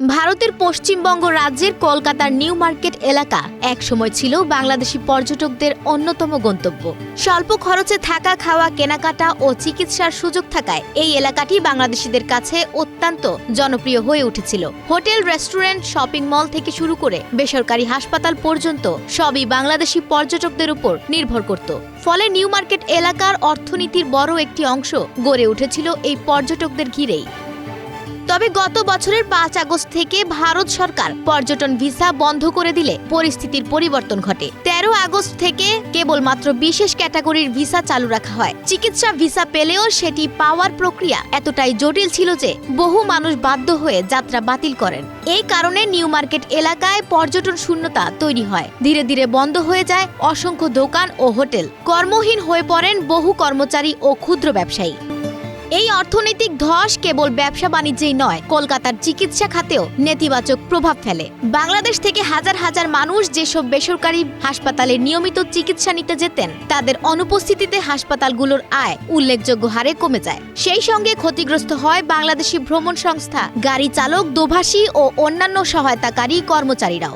ভারতের পশ্চিমবঙ্গ রাজ্যের কলকাতার নিউ মার্কেট এলাকা একসময় ছিল বাংলাদেশি পর্যটকদের অন্যতম গন্তব্য। স্বল্প খরচে থাকা, খাওয়া, কেনাকাটা ও চিকিৎসার সুযোগ থাকায় এই এলাকাটি বাংলাদেশিদের কাছে অত্যন্ত জনপ্রিয় হয়ে উঠেছিল। হোটেল, রেস্টুরেন্ট, শপিং মল থেকে শুরু করে বেসরকারি হাসপাতাল পর্যন্ত সবই বাংলাদেশি পর্যটকদের উপর নির্ভর করত। ফলে নিউ মার্কেট এলাকার অর্থনীতির বড় একটি অংশ গড়ে উঠেছিল এই পর্যটকদের ঘিরেই। তবে গত বছরের ৫ আগস্ট থেকে ভারত সরকার পর্যটন ভিসা বন্ধ করে দিলে পরিস্থিতির পরিবর্তন ঘটে। ১৩ আগস্ট থেকে কেবলমাত্র বিশেষ ক্যাটাগরির ভিসা চালু রাখা হয়। চিকিৎসা ভিসা পেলেও সেটি পাওয়ার প্রক্রিয়া এতটাই জটিল ছিল যে বহু মানুষ বাধ্য হয়ে যাত্রা বাতিল করেন। এই কারণে নিউ মার্কেট এলাকায় পর্যটন শূন্যতা তৈরি হয়। ধীরে ধীরে বন্ধ হয়ে যায় অসংখ্য দোকান ও হোটেল। কর্মহীন হয়ে পড়েন বহু কর্মচারী ও ক্ষুদ্র ব্যবসায়ী। এই অর্থনৈতিক ধস কেবল ব্যবসা বাণিজ্যেই নয়, কলকাতার চিকিৎসা খাতেও নেতিবাচক প্রভাব ফেলে। বাংলাদেশ থেকে হাজার হাজার মানুষ যেসব বেসরকারি হাসপাতালে নিয়মিত চিকিৎসা নিতে যেতেন, তাদের অনুপস্থিতিতে হাসপাতালগুলোর আয় উল্লেখযোগ্য হারে কমে যায়। সেই সঙ্গে ক্ষতিগ্রস্ত হয় বাংলাদেশি ভ্রমণ সংস্থা, গাড়ি চালক, দোভাষী ও অন্যান্য সহায়তাকারী কর্মচারীরাও।